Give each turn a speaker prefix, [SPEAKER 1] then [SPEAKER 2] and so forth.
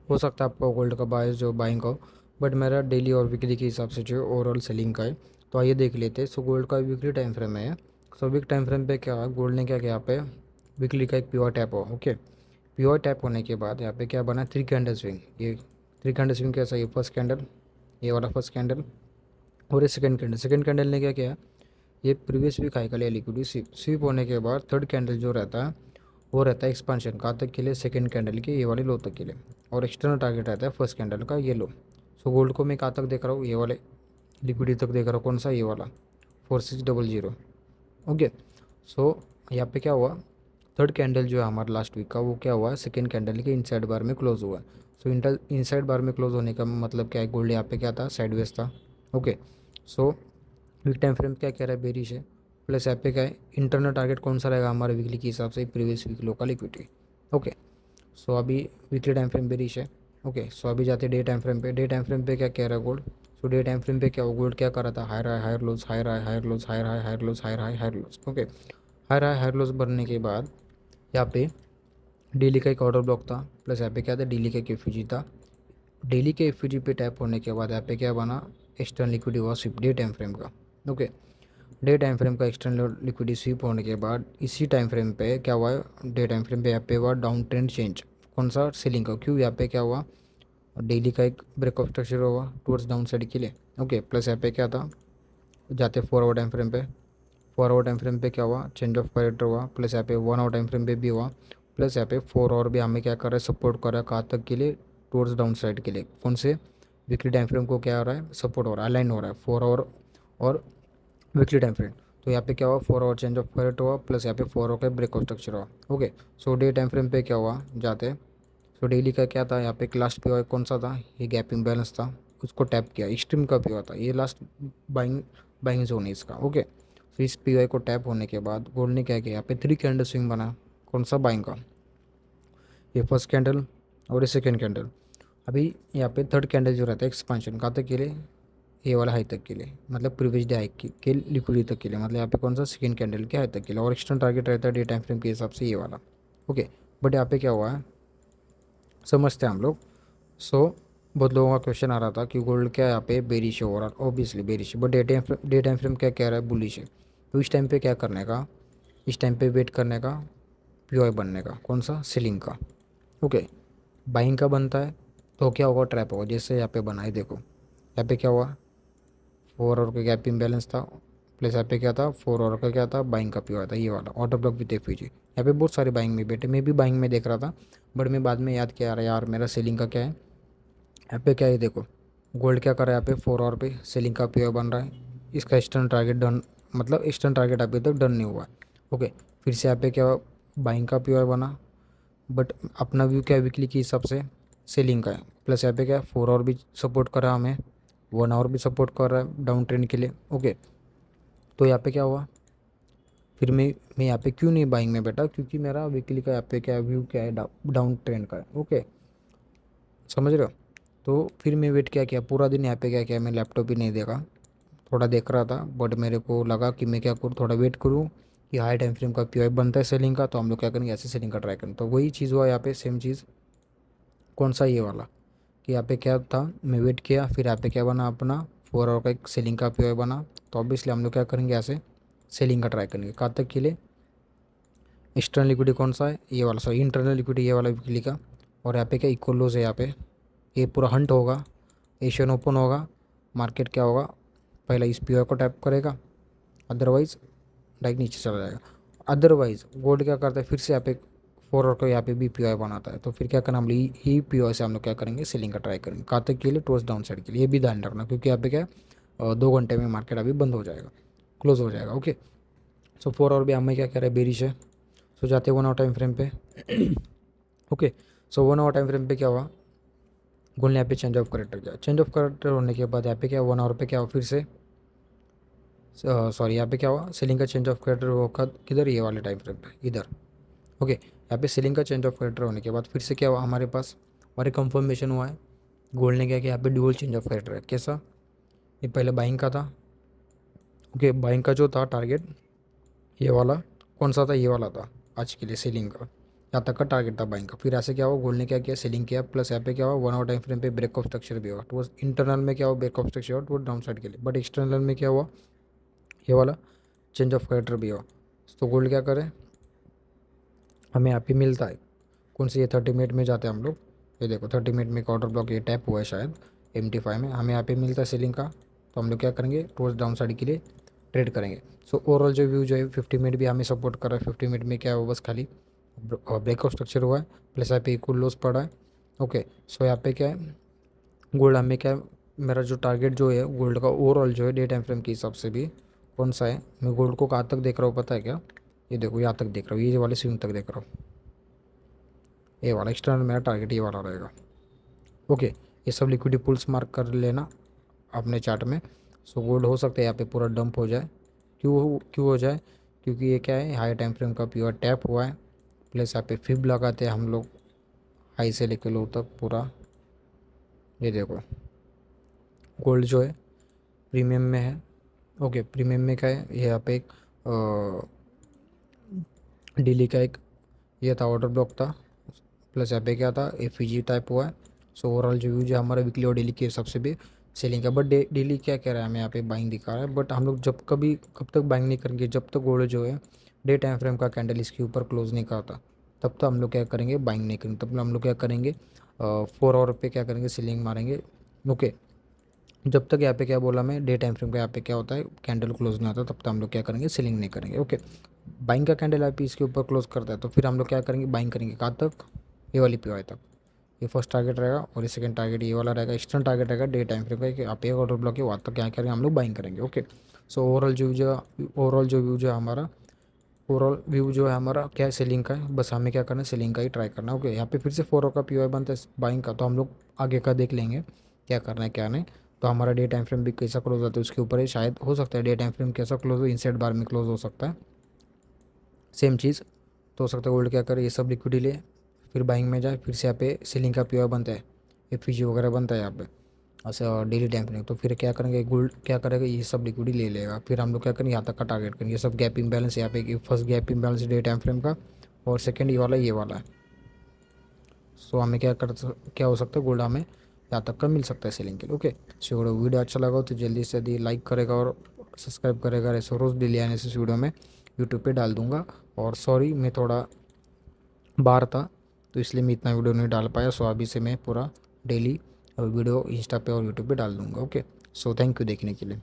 [SPEAKER 1] हो सकता है आपका गोल्ड का बायस जो बाइंग का हो, बट मेरा डेली और वीकली के हिसाब से जो ओवरऑल सेलिंग का है। तो आइए देख लेते हैं। सो गोल्ड का वीकली टाइम फ्रेम है। सो वीक टाइम फ्रेम पे क्या गोल्ड ने क्या किया, यहाँ पे वीकली का एक प्योर टैप हो। ओके, प्योर टैप होने के बाद यहाँ पे क्या बना, 3 कैंडल स्विंग। ये 3 कैंडल स्विंग कैसा, ये फर्स्ट कैंडल, ये वाला फर्स्ट कैंडल, और ये सेकंड कैंडल ने क्या किया, ये प्रीवियस वीक हाई का लिया लिक्विडिटी स्वीप। स्वीप होने के बाद थर्ड कैंडल जो रहता है वो रहता है एक्सपांशन कहाँ तक के लिए, सेकंड कैंडल के ये वाले लो तक के लिए, और एक्सटर्नल टारगेट रहता है फर्स्ट कैंडल का ये लो। सो गोल्ड को मैं कहाँ तक देख रहा हूँ, ये वाले लिक्विडिटी तक देख रहा हूँ। कौन सा, ये वाला 4600। ओके, सो यहाँ पे क्या हुआ, थर्ड कैंडल जो है हमारा लास्ट वीक का, वो क्या हुआ, सेकंड कैंडल के इनसाइड बार में क्लोज हुआ है। सो इनसाइड बार में क्लोज होने का मतलब क्या है, गोल्ड यहाँ पे क्या था, साइडवेज था। Okay, so weak time frame क्या कह रहा है, बेरिश है। प्लस यहाँ पे क्या है, इंटरनल टारगेट कौन सा रहेगा हमारे वीकली के हिसाब से, previous week local equity. Okay, so अभी वीकली टाइम फ्रेम बेरिश है। ओके, सो अभी जाते हैं डे टाइम फ्रेम पे। डे टाइम फ्रेम पे क्या कह रहा है gold. So day time frame पे क्या हो, गोल्ड क्या कर रहा था, higher high higher lows, higher high higher lows, higher high higher lows, higher high higher lows. Okay, higher high higher lows बनने के बाद यहाँ पे डेली का एक ऑर्डर ब्लॉक था। प्लस यहाँ पे क्या था, डेली का एक एफयूजी था। डेली के एफयूजी पे टैप होने के बाद यहाँ पे क्या बना, एक्सटर्नल लिक्विडिटी हुआ स्विप डे टाइम फ्रेम का। ओके, डे टाइम फ्रेम का एक्सटर्नल लिक्विडिटी स्वीप होने के बाद इसी टाइम फ्रेम पे क्या हुआ है, डे टाइम फ्रेम पे यहाँ पे हुआ डाउन ट्रेंड चेंज। कौन सा, सेलिंग का। क्यों, यहाँ पे क्या हुआ, डेली का एक ब्रेक ऑफ स्ट्रक्चर हुआ टुवर्ड्स डाउन साइड के लिए। ओके, प्लस यहाँ पे क्या था, जाते 4 आवर टाइम फ्रेम पे। 4 आवर टाइम फ्रेम पे क्या हुआ, चेंज ऑफ कैरेक्टर हुआ। प्लस यहाँ पे 1 आवर टाइम फ्रेम पे भी हुआ। प्लस यहाँ पे 4 आवर भी हमें क्या कर रहा है, सपोर्ट कर रहा है कहाँ तक के लिए, टुवर्ड्स डाउन साइड के लिए। कौन से, वीकली टाइम फ्रेम को क्या हो रहा है, सपोर्ट हो रहा है, अलाइन हो रहा है 4 आवर और वीकली टाइम फ्रेम। तो यहाँ पे क्या हुआ, 4 आवर चेंज ऑफ करेक्ट हुआ। प्लस यहाँ पे 4 आवर का ब्रेक स्ट्रक्चर हुआ। ओके, सो डे टाइम फ्रेम पे क्या हुआ, जाते हैं। सो डेली का क्या था, यहाँ पे लास्ट पे कौन सा था, ये गैप इम्बैलेंस था, उसको टैप किया। एक्सट्रीम का पी था, ये लास्ट बाइंग बाइंग जोन है इसका। ओके, तो इस पी को टैप होने के बाद गोल्ड ने क्या किया, यहाँ पे 3 कैंडल स्विंग बना। कौन सा, बाइंग का, ये फर्स्ट कैंडल और ये सेकेंड कैंडल। अभी यहाँ पे थर्ड कैंडल जो रहता है एक्सपांशन कहाँ तक के लिए, ए वाला हाई तक के लिए, मतलब प्रीवियस डे हाई के लिक्विडिटी तक के लिए, मतलब यहाँ पे कौन सा, सेकंड कैंडल के हाई तक के लिए। और एक्सटर्नल टारगेट रहता है डे टाइम फ्रेम के हिसाब से ये वाला। ओके, बट यहाँ पे क्या हुआ है, समझते हैं हम लोग। सो बहुत लोगों का क्वेश्चन आ रहा था कि गोल्ड क्या यहाँ पे बेरिश है, ओवरऑल ऑब्वियसली बेरिश है, बट डे टाइम फ्रेम क्या कह रहा है, बुलिश है। तो इस टाइम पे क्या करने का, इस टाइम पे वेट करने का, पी बनने का। कौन सा, सेलिंग का। ओके, बाइंग का बनता है तो क्या होगा, ट्रैप होगा। जैसे यहाँ पे बना है, देखो यहाँ पे क्या हुआ, 4 आवर का गैप इम्बैलेंस था। प्लस यहाँ पे क्या था, 4 आवर का क्या था, बाइंग का पी था, ये वाला ऑटो ब्लॉक विथ एफयूजी। यहाँ पे बहुत सारे बाइंग में बैठे, मैं भी बाइंग में देख रहा था, बट मैं बाद में याद किया, यार यार मेरा सेलिंग का क्या है। यहाँ पे क्या है, देखो गोल्ड क्या कर रहा है, यहाँ पे 4 आवर पे सेलिंग का पी बन रहा है। इसका एक्सटर्नल टारगेट डन, मतलब एक्सटर्नल टारगेट अभी तक डन नहीं हुआ है। ओके, फिर से यहाँ पे क्या, बाइंग का पी बना, बट अपना व्यू क्या है, वीकली के हिसाब से सेलिंग का है। प्लस यहाँ पे क्या, 4 आवर भी सपोर्ट कर रहा है हमें, 1 आवर भी सपोर्ट कर रहा है डाउन ट्रेंड के लिए। ओके, तो यहाँ पे क्या हुआ, फिर मैं यहाँ पे क्यों नहीं बाइंग में बैठा, क्योंकि मेरा वीकली का यहाँ पे क्या व्यू क्या है, डाउन ट्रेंड का है। ओके, समझ रहे हो। तो फिर मैं वेट क्या किया पूरा दिन, यहाँ पे क्या किया, मैं लैपटॉप ही नहीं देखा, थोड़ा देख रहा था, बट मेरे को लगा कि मैं क्या करूँ, थोड़ा वेट करूँ कि हाई टाइम फ्रेम का पी बनता है सेलिंग का, तो हम लोग क्या करेंगे, ऐसे सेलिंग का ट्राई करें। तो वही चीज़ हुआ यहाँ पे, सेम चीज़। कौन सा, ये वाला, कि यहाँ पे क्या था, मैं वेट किया, फिर यहाँ पे क्या बना अपना, 4 आवर का एक सेलिंग का पी बना। तो ऑब्वियसली हम लोग क्या करेंगे, यहाँ से सेलिंग का ट्राई करेंगे कहाँ तक के लिए, एक्सटर्नल लिक्विडिटी कौन सा है, ये वाला, सॉरी इंटरनल लिक्विडिटी ये वाला वीकली का। और यहाँ पे क्या, इक्वल लोज है यहाँ पे, ये पूरा हंट होगा, एशियन ओपन होगा, मार्केट क्या होगा, पहला इस पी को टैप करेगा, अदरवाइज डाइक नीचे चला जाएगा। अदरवाइज गोल्ड क्या करता है, फिर से यहाँ पे 4 आवर को यहाँ पे भी पी बनाता है। तो फिर क्या करना, हम लोग ही पी से हम लोग क्या करेंगे, सेलिंग का ट्राई करेंगे कहाँ तक के लिए, टोस्ट डाउन साइड के लिए। ये भी ध्यान रखना, क्योंकि यहाँ पे क्या है, 2 घंटे में मार्केट अभी बंद हो जाएगा, क्लोज हो जाएगा। ओके, सो 4 आवर भी हमें क्या कह रहा है, बेरिश है। सो जाते हैं 1 आवर टाइम फ्रेम पे। Okay, so 1 hour time frame पे क्या हुआ, गोल्ड ने यहाँ पे चेंज ऑफ करेक्टर किया। चेंज ऑफ करेक्टर होने के बाद यहाँ पे क्या, 1 आवर पे क्या हुआ, फिर से सॉरी यहाँ पे क्या हुआ, सेलिंग का चेंज ऑफ करेक्टर होगा किधर, ये वाले टाइम फ्रेम पे इधर। ओके, यहाँ पे सेलिंग का चेंज ऑफ करेक्टर होने के बाद फिर से क्या हुआ, हमारे पास और एक कंफर्मेशन हुआ है। गोल्ड ने क्या किया, यहाँ पे ड्यूअल चेंज ऑफ करेक्टर है। कैसा, ये पहले बाइंग का था। ओके, बाइंग का जो था टारगेट, ये वाला कौन सा था, ये वाला था आज के लिए सेलिंग का। यहाँ तक का टारगेट था बाइंग का। फिर ऐसे क्या हुआ, गोल्ड ने क्या किया, सेलिंग किया, प्लस यहाँ पे क्या हुआ, 1 आवर टाइम फ्रेम पे ब्रेक ऑफ स्ट्रक्चर भी हुआ। तो इंटरनल में क्या हुआ, ब्रेक ऑफ स्ट्रक्चर हुआ, तो डाउन साइड के लिए, बट एक्सटर्नल में क्या हुआ, ये वाला चेंज ऑफ कैरेक्टर भी हुआ। तो गोल्ड क्या करे, हमें यहाँ पे मिलता है कौन सी, ये 30 मिनट में जाते हैं हम लोग, ये देखो 30 मिनट में एक ऑर्डर ब्लॉक ये टैप हुआ है शायद MT5 में, हमें यहाँ पे मिलता है सेलिंग का। तो हम लोग क्या करेंगे, टूवर्ड्स डाउन साइड के लिए ट्रेड करेंगे। सो ओवरऑल जो व्यू जो है 50 मिनट भी हमें सपोर्ट कर रहा है। 50 मिनट में क्या हुआ, बस खाली ब्रेकआउट स्ट्रक्चर हुआ है, प्लस यहाँ पे इक्वल लॉस पड़ा है। ओके, सो यहाँ पे क्या है, गोल्ड हमें क्या है, मेरा जो टारगेट जो है गोल्ड का ओवरऑल जो है डे टाइम फ्रेम के हिसाब से भी कौन सा है, मैं गोल्ड को कहाँ तक देख रहा हूँ पता है क्या, ये देखो यहाँ तक देख रहा हूँ, ये वाले स्विंग तक देख रहा हूँ, ये वाला एक्सटर्नल मेरा टारगेट ये वाला रहेगा। ओके, ये सब लिक्विडिटी पुल्स मार्क कर लेना अपने चार्ट में। सो गोल्ड हो सकता है यहाँ पे पूरा डंप हो जाए, क्यों हो जाए, क्योंकि ये क्या है, हाई टाइम फ्रेम का प्योर टैप हुआ है, प्लस यहाँ पे फिब लगाते हैं हम लोग हाई से लेकर लो तक पूरा। ये देखो गोल्ड जो है प्रीमियम में है। ओके, प्रीमियम में क्या है, ये यहाँ पे एक डेली का एक ये था ऑर्डर ब्लॉक था, प्लस यहाँ पे क्या था, FEG टाइप हुआ है। सो ओवरऑल जो व्यू जो हमारा वीकली और डेली के हिसाब से भी सेलिंग का, बट डेली क्या कह रहा है हमें यहाँ पे बाइंग दिखा रहा है, बट हम लोग जब कभी कब तक बाइंग नहीं करेंगे, जब तक गोल्ड जो है डे टाइम फ्रेम का कैंडल इसके ऊपर क्लोज नहीं करता, तब तक हम लोग क्या करेंगे, बाइंग नहीं करेंगे। तब हम लोग क्या करेंगे, 4 आवर पे क्या करेंगे, सेलिंग मारेंगे। ओके, जब तक यहाँ पे क्या बोला मैं, डे टाइम फ्रेम का यहाँ पे क्या होता है, कैंडल क्लोज नहीं होता, तब तक हम लोग क्या करेंगे, सेलिंग नहीं करेंगे। ओके, बाइंग का कैंडल आप इसके ऊपर क्लोज करता है तो फिर हम लोग क्या करेंगे, बाइंग करेंगे कहाँ तक, ये वाली POI तक। ये फर्स्ट टारगेट रहेगा और ये सेकंड टारगेट ये वाला रहेगा, एक्सटर्नल टारगेट रहेगा डे टाइम फ्रेम का कि आप एक ऑर्डर ब्लॉक है वहाँ तक क्या करेंगे, हम लोग बाइंग करेंगे। ओके, सो ओवरऑल जो व्यू जो है हमारा, ओवरऑल व्यू जो है हमारा क्या है, सेलिंग का है, बस हमें क्या करना है, सेलिंग का ही ट्राई करना है। ओके, यहाँ पे फिर से 4 आवर का POI बनता है बाइंग का, तो हम लोग आगे का देख लेंगे क्या करना है क्या नहीं। तो हमारा डे टाइम फ्रेम भी कैसा क्लोज होता है उसके ऊपर है, शायद हो सकता है डे टाइम फ्रेम कैसा क्लोज हो, इनसाइड बार में क्लोज हो सकता है, सेम चीज़। तो हो सकता है गोल्ड क्या करे, ये सब लिक्विडिटी ले, फिर बाइंग में जाए, फिर से यहाँ पे सेलिंग का POI बनता है, FEG वगैरह बनता है यहाँ पे ऐसा डेली टाइम फ्रेम। तो फिर क्या करेंगे, गोल्ड क्या करेगा, ये सब लिक्विडिटी ले लेगा, फिर हम लोग क्या करेंगे, यहाँ तक का टारगेट करेंगे। ये सब गैप इम्बैलेंस यहाँ पे, first gap imbalance day time frame का, और सेकंड ये वाला है। सो हमें क्या हो सकता है, गोल्ड हमें यहाँ तक का मिल सकता है सेलिंग के लिए। ओके, सो वीडियो अच्छा लगा हो तो जल्दी से जल्दी लाइक करेगा और सब्सक्राइब करेगा, ऐसे रोज़ डेली आने से इस वीडियो में यूट्यूब पे डाल दूंगा। और सॉरी मैं थोड़ा बाहर था तो इसलिए मैं इतना वीडियो नहीं डाल पाया। सो अभी से मैं पूरा डेली वीडियो इंस्टा पे और यूट्यूब पे डाल दूंगा। ओके, सो थैंक यू देखने के लिए।